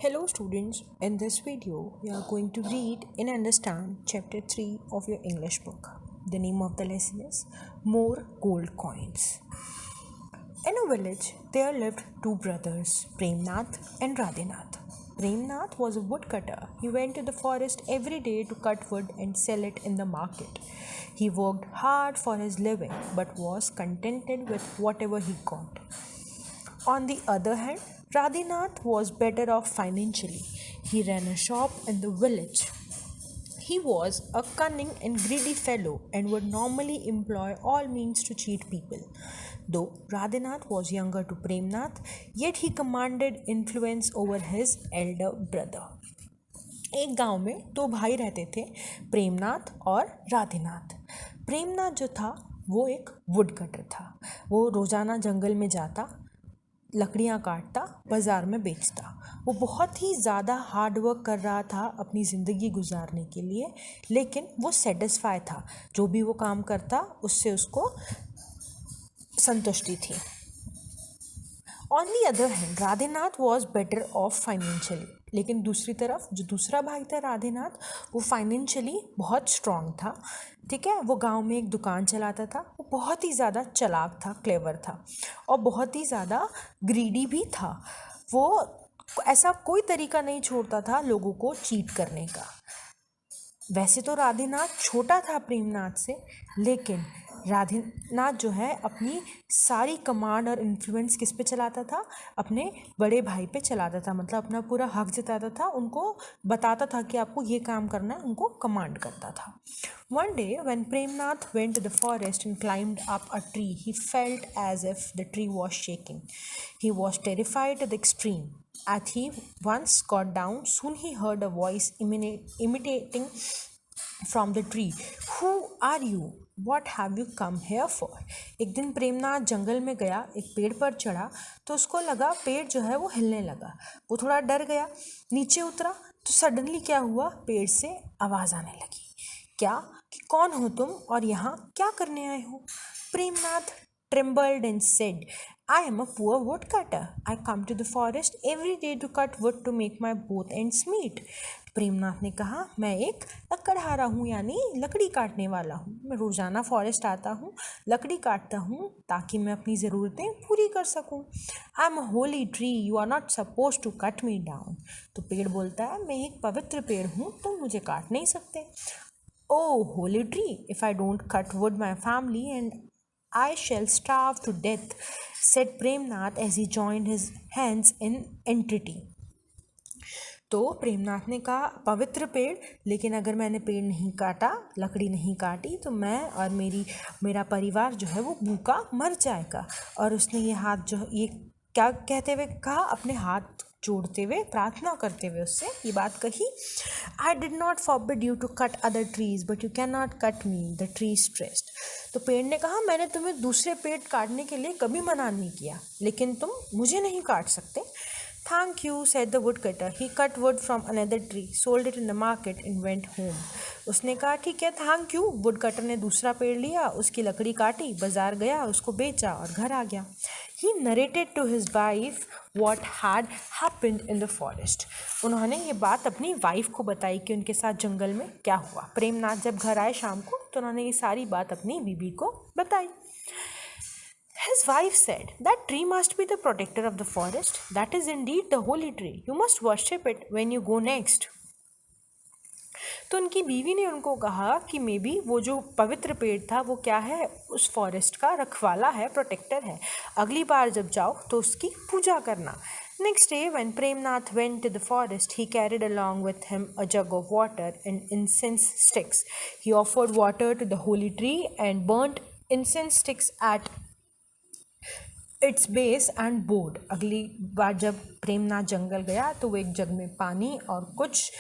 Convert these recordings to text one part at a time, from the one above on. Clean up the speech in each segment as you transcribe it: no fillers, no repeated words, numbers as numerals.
Hello students, in this video we are going to read and understand chapter 3 of your English book. The name of the lesson is More Gold Coins. In a village there lived two brothers, Premnath and Radhinath. Premnath was a woodcutter. He went to the forest every day to cut wood and sell it in the market. He worked hard for his living but was contented with whatever he got. On the other hand, Radhinath was better off financially. He ran a shop in the village. He was a cunning and greedy fellow and would normally employ all means to cheat people. Though Radhinath was younger to Premnath, yet he commanded influence over his elder brother. एक गांव में दो भाई रहते थे, प्रेमनाथ और राधेनाथ। प्रेमनाथ जो था वो एक वुड कटर था। वो रोज़ाना जंगल में जाता, लकड़ियाँ काटता, बाज़ार में बेचता। वो बहुत ही ज़्यादा हार्ड वर्क कर रहा था अपनी ज़िंदगी गुजारने के लिए, लेकिन वो सेटिस्फाई था। जो भी वो काम करता उससे उसको संतुष्टि थी। On the other hand Radhenath was better off financially, लेकिन दूसरी तरफ जो दूसरा भाई था राधेनाथ, वो फाइनेंशियली बहुत स्ट्रांग था। ठीक है, वो गांव में एक दुकान चलाता था। वो बहुत ही ज़्यादा चालाक था, क्लेवर था और बहुत ही ज़्यादा ग्रीडी भी था। वो ऐसा कोई तरीका नहीं छोड़ता था लोगों को चीट करने का। वैसे तो राधेनाथ छोटा था प्रेमनाथ से, लेकिन राधेनाथ जो है अपनी सारी कमांड और इन्फ्लुएंस किस पे चलाता था? अपने बड़े भाई पे चलाता था। मतलब अपना पूरा हक जताता था, उनको बताता था कि आपको ये काम करना है, उनको कमांड करता था। One day when Premnath went to the forest and climbed up a tree, he felt as if the tree was shaking. He was terrified to the extreme. As he once got down, soon he heard a voice imitating from the tree. Who are you? What have you come here for? एक दिन प्रेमनाथ जंगल में गया, एक पेड़ पर चढ़ा तो उसको लगा पेड़ जो है वो हिलने लगा। वो थोड़ा डर गया, नीचे उतरा तो सडनली क्या हुआ, पेड़ से आवाज़ आने लगी। क्या कि कौन हो तुम और यहाँ क्या करने आए हो? Premnath trembled and said, I am a poor woodcutter. I come to the forest every day to cut wood to make my both ends meet. Premnath ने कहा, मैं एक लकड़हारा हूँ, यानी लकड़ी काटने वाला हूँ। मैं रोज़ाना फॉरेस्ट आता हूँ, लकड़ी काटता हूँ ताकि मैं अपनी ज़रूरतें पूरी कर सकूँ। I am a holy tree, you are not suppose to cut me down. तो पेड़ बोलता है, मैं एक पवित्र पेड़ हूँ, तुम मुझे काट नहीं सकते। Oh, holy tree, if I don't cut wood, my family and I shall starve to death, said Premnath as he joined his hands in entreaty. तो प्रेमनाथ ने कहा, पवित्र पेड़, लेकिन अगर मैंने पेड़ नहीं काटा, लकड़ी नहीं काटी, तो मैं और मेरा परिवार जो है वो भूखा मर जाएगा। और उसने ये क्या कहते हुए कहा, अपने हाथ जोड़ते हुए, प्रार्थना करते हुए उससे ये बात कही, I did not forbid you to cut other trees but you can not cut me, the tree stressed. तो पेड़ ने कहा, मैंने तुम्हें दूसरे पेड़ काटने के लिए कभी मना नहीं किया, लेकिन तुम मुझे नहीं काट सकते। Thank you, said the woodcutter. He cut wood from another tree, sold it in the market and went home. उसने कहा, ठीक है, थैंक यू। वुडकटर ने दूसरा पेड़ लिया, उसकी लकड़ी काटी, बाजार गया, उसको बेचा और घर आ गया। He narrated to his wife what had happened in the forest. उन्होंने ये बात अपनी वाइफ को बताई कि उनके साथ जंगल में क्या हुआ। प्रेमनाथ जब घर आए शाम को तो उन्होंने ये सारी बात अपनी बीबी को बताई। His wife said, that tree must be the protector of the forest. That is indeed the holy tree. You must worship it when you go next. तो उनकी बीवी ने उनको कहा कि मे बी वो जो पवित्र पेड़ था वो क्या है, उस फॉरेस्ट का रखवाला है, प्रोटेक्टर है। अगली बार जब जाओ तो उसकी पूजा करना। Next day, when Premnath went to the forest, he carried along with him a jug of water and incense sticks. He offered water to the holy tree and burnt incense sticks at it's base and board. अगली बार जब प्रेमनाथ जंगल गया तो वो एक जग में पानी और कुछ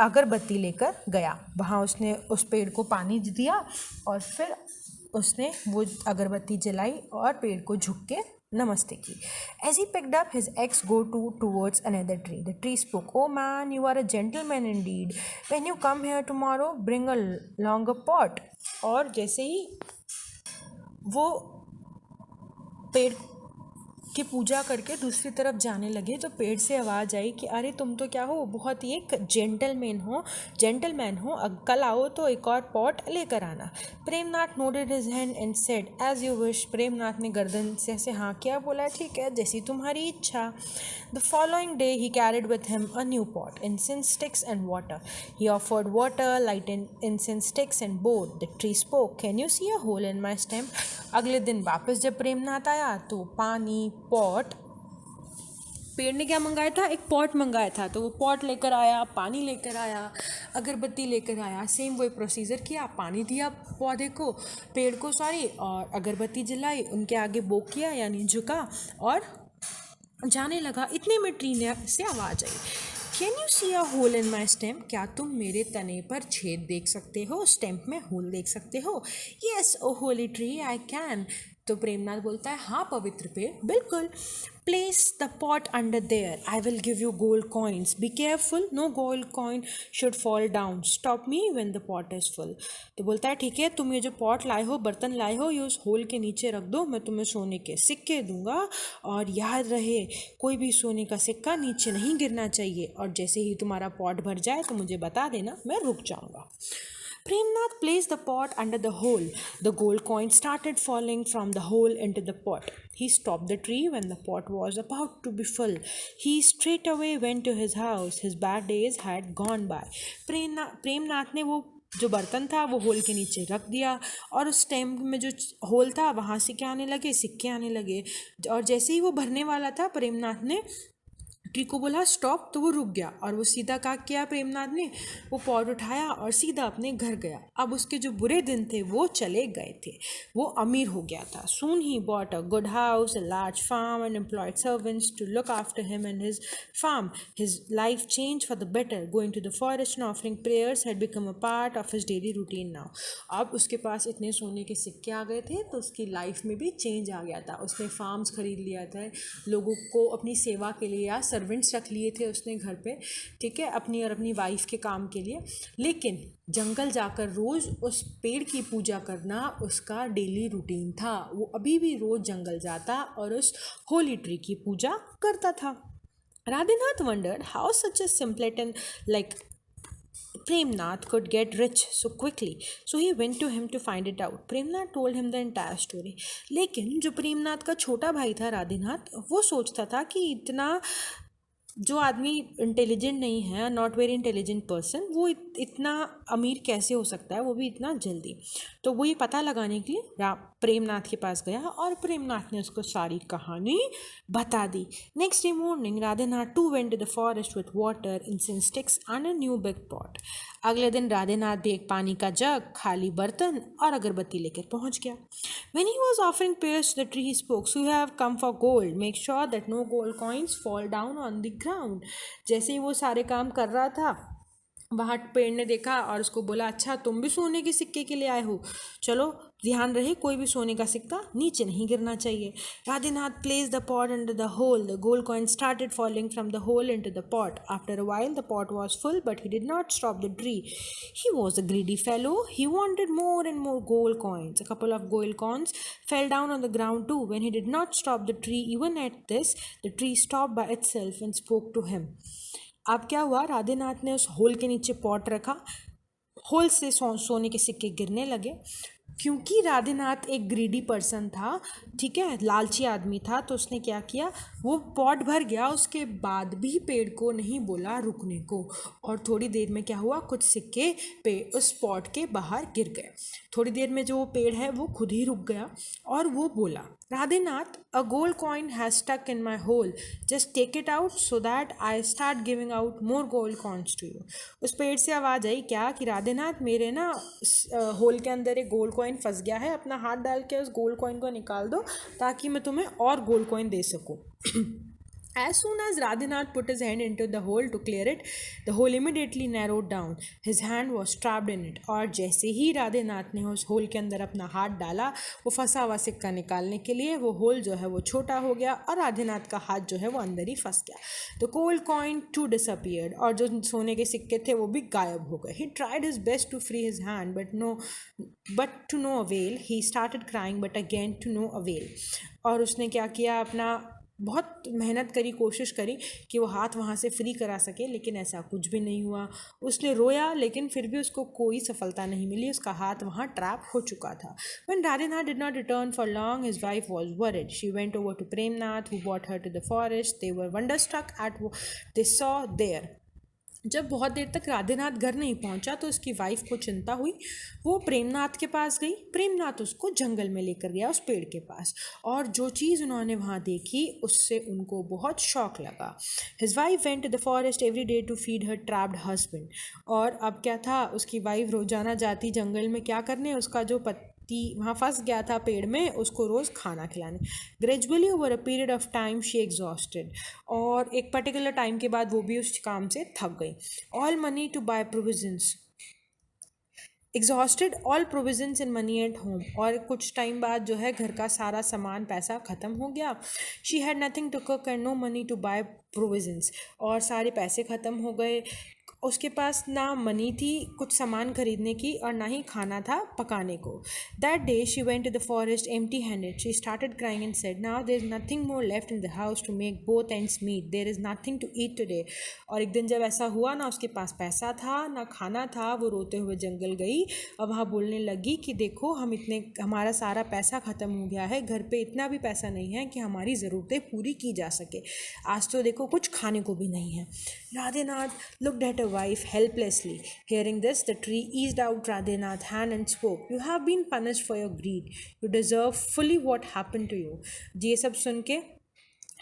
अगरबत्ती लेकर गया। वहाँ उसने उस पेड़ को पानी दिया और फिर उसने वो अगरबत्ती जलाई और पेड़ को झुक के नमस्ते की। As he picked up his axe towards another tree, the tree spoke, Oh man, you are a gentleman indeed. When you come here tomorrow, bring a longer pot. और जैसे ही वो पेड़ कि पूजा करके दूसरी तरफ जाने लगे तो पेड़ से आवाज़ आई कि अरे तुम तो क्या हो, बहुत ही एक जेंटलमैन हो, कल आओ तो एक और पॉट लेकर आना। Premnath nodded his hand and said as you wish. Premnath ने गर्दन से ऐसे हाँ किया, बोला ठीक है, जैसी तुम्हारी इच्छा। The following day he carried with him a new pot, incense sticks and water. He offered water, lighted incense sticks and board. The tree spoke, "Can you see a hole in my stem?" अगले दिन वापस जब प्रेमनाथ आया तो पानी, pot, पेड़ ने क्या मंगाया था, एक पॉट मंगाया था, तो वो पॉट लेकर आया, पानी लेकर आया, अगरबत्ती लेकर आया। सेम वही प्रोसीजर किया, पानी दिया पौधे को, पेड़ को सॉरी, और अगरबत्ती जलाई, उनके आगे बो किया यानी झुका और जाने लगा। इतने में ट्री ने से आवाज़ आई, can you see a hole in my stem? क्या तुम मेरे तने पर छेद देख सकते हो, स्टेम में होल देख सकते हो? Yes o holy tree I can. तो प्रेमनाथ बोलता है हाँ पवित्र पेड़, बिल्कुल। Place the pot under there, I will give you gold coins, be careful, no gold coin should fall down, stop me when the pot is full. तो बोलता है ठीक है, तुम ये जो पॉट लाए हो, बर्तन लाए हो, ये उस होल के नीचे रख दो, मैं तुम्हें सोने के सिक्के दूंगा, और याद रहे कोई भी सोने का सिक्का नीचे नहीं गिरना चाहिए, और जैसे ही तुम्हारा पॉट भर जाए तो मुझे बता देना, मैं रुक जाऊंगा। Premnath placed the pot under the hole. The gold coin started falling from the hole into the pot. He stopped the tree when the pot was about to be full. He straightway went to his house. His bad days had gone by. Premnath ने वो जो बर्तन था वो whole के नीचे रख दिया, और उस टाइम में जो होल था वहाँ से क्या आने लगे, सिक्के आने लगे। और जैसे ही वो भरने वाला था, प्रेमनाथ ने ट्री को बोला स्टॉप, तो वो रुक गया, और वो सीधा क्या किया प्रेमनाथ ने, वो पॉट उठाया और सीधा अपने घर गया। अब उसके जो बुरे दिन थे वो चले गए थे, वो अमीर हो गया था। Soon he bought a good house, a large farm and employed servants to look after him and his farm. His life changed for the better. Going to the forest and offering prayers had become a part of his daily routine now. अब उसके पास इतने सोने के सिक्के आ गए थे तो उसकी लाइफ में भी चेंज आ गया था। उसने फार्म्स खरीद लिया था, लोगों को अपनी सेवा के लिए या सर्वेंट्स रख लिए थे उसने घर पे, ठीक है, अपनी और अपनी वाइफ के काम के लिए। लेकिन जंगल जाकर रोज़ उस पेड़ की पूजा करना उसका डेली रूटीन था। वो अभी भी रोज़ जंगल जाता और उस होली ट्री की पूजा करता था। Radhanath wondered how such a simpleton like Premnath could get rich so quickly, so he went to him to find it out. Premnath told him the entire story. लेकिन जो प्रेमनाथ का छोटा भाई था राधेनाथ, वो सोचता था कि इतना जो आदमी इंटेलिजेंट नहीं है, नॉट वेरी इंटेलिजेंट पर्सन, वो इतना अमीर कैसे हो सकता है, वो भी इतना जल्दी। तो वो ये पता लगाने के लिए प्रेमनाथ के पास गया, और प्रेमनाथ ने उसको सारी कहानी बता दी। Next day morning Radhenath too went to the forest with water, incense sticks and a new big pot. अगले दिन राधेनाथ भी एक पानी का जग, खाली बर्तन और अगरबत्ती लेकर पहुंच गया। When he was offering prayers to the tree, he spoke, "So you have come for gold. Make sure that no gold coins fall down on the ground." जैसे ही वो सारे काम कर रहा था, वहाँ पेड़ ने देखा और उसको बोला, अच्छा तुम भी सोने के सिक्के के लिए आए हो, चलो ध्यान रहे कोई भी सोने का सिक्का नीचे नहीं गिरना चाहिए। Radhanath placed the pot under the hole. The gold coin started falling from the hole into the pot. After a while, the pot was full, but he did not stop the tree. He was a greedy fellow. He wanted more and more gold coins. A couple of gold coins fell down on the ground too. When he did not stop the tree, even at this, the tree stopped by itself and spoke to him. अब क्या हुआ, राधेनाथ ने उस whole के नीचे pot रखा, whole से सोने के सिक्के गिरने लगे। क्योंकि राधेनाथ एक ग्रीडी पर्सन था, ठीक है, लालची आदमी था, तो उसने क्या किया, वो पॉट भर गया, उसके बाद भी पेड़ को नहीं बोला रुकने को, और थोड़ी देर में क्या हुआ, कुछ सिक्के पे उस पॉट के बाहर गिर गए। थोड़ी देर में जो वो पेड़ है वो खुद ही रुक गया, और वो बोला, Radhenath, a gold coin has stuck in my hole, just take it out so that I start giving out more gold coins to you. उस पेड़ से आवाज़ आई क्या कि राधेनाथ, मेरे ना होल के अंदर एक गोल्ड कॉइन फंस गया है, अपना हाथ डाल के उस गोल्ड कॉइन को निकाल दो ताकि मैं तुम्हें और गोल्ड कॉइन दे सकूं। As soon as Radhanath put his hand into the hole to clear it, the hole immediately narrowed down. His hand was trapped in it. और जैसे ही राधेनाथ ने उस होल के अंदर अपना हाथ डाला, वो फंसा हुआ सिक्का निकालने के लिए, वो होल जो है वो छोटा हो गया और राधेनाथ का हाथ जो है वो अंदर ही फंस गया। The gold coin too disappeared. और जो सोने के सिक्के थे वो भी गायब हो गए। He tried his best to free his hand, but to no avail. He started crying, but again to no avail. और उसने क्या किया, अपना बहुत मेहनत करी, कोशिश करी कि वो हाथ वहाँ से फ्री करा सके, लेकिन ऐसा कुछ भी नहीं हुआ। उसने रोया, लेकिन फिर भी उसको कोई सफलता नहीं मिली, उसका हाथ वहाँ ट्रैप हो चुका था। When Radhinath did not return for long, his wife was worried. She went over to Premnath, who brought her to the forest. They were wonderstruck at what they saw there. जब बहुत देर तक राधेनाथ घर नहीं पहुंचा तो उसकी वाइफ को चिंता हुई। वो प्रेमनाथ के पास गई, प्रेमनाथ उसको जंगल में लेकर गया, उस पेड़ के पास, और जो चीज़ उन्होंने वहाँ देखी उससे उनको बहुत शौक लगा। His wife went to the forest every day to feed her trapped husband. और अब क्या था, उसकी वाइफ रोजाना जाती जंगल में क्या करने, उसका जो पति वहाँ फंस गया था पेड़ में, उसको रोज़ खाना खिलाने। Gradually over a period of time she exhausted, और एक पर्टिकुलर टाइम के बाद वो भी उस काम से थक गई। All money to buy provisions, exhausted all provisions in money at home, और कुछ टाइम बाद जो है घर का सारा सामान पैसा ख़त्म हो गया। She had nothing to cook and no money to buy provisions, और सारे पैसे ख़त्म हो गए, उसके पास ना मनी थी कुछ सामान खरीदने की और ना ही खाना था पकाने को। That day she went to the forest empty handed. She started crying and said, now there is nothing more left in the house to make both ends meet, there is nothing to eat today. और एक दिन जब ऐसा हुआ, ना उसके पास पैसा था ना खाना था, वो रोते हुए जंगल गई और वहाँ बोलने लगी कि देखो हमारा सारा पैसा ख़त्म हो गया है, घर पे इतना भी पैसा नहीं है कि हमारी ज़रूरतें पूरी की जा सके, आज तो देखो कुछ खाने को भी नहीं है। Radhanath looked at her wife helplessly. Hearing this, the tree eased out Radhanath's hand and spoke. You have been punished for your greed. You deserve fully what happened to you. ये सब सुन के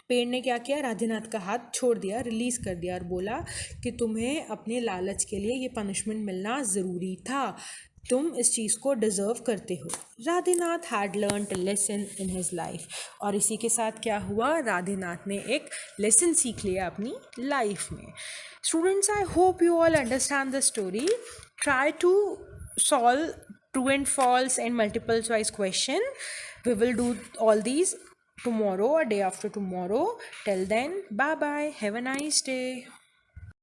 पेड़ ने क्या किया, राधेनाथ का हाथ छोड़ दिया, रिलीज कर दिया, और बोला कि तुम्हें अपने लालच के लिए ये पनिशमेंट मिलना ज़रूरी था, तुम इस चीज़ को डिज़र्व करते हो। Radhenath had learn a lesson in his life, और इसी के साथ क्या हुआ, राधेनाथ ने एक लेसन सीख लिया अपनी लाइफ में। Students, I hope you all understand the story. Try to solve true and false and multiple choice question. We will do all these tomorrow or day after tomorrow. Till then, bye bye, have a nice day.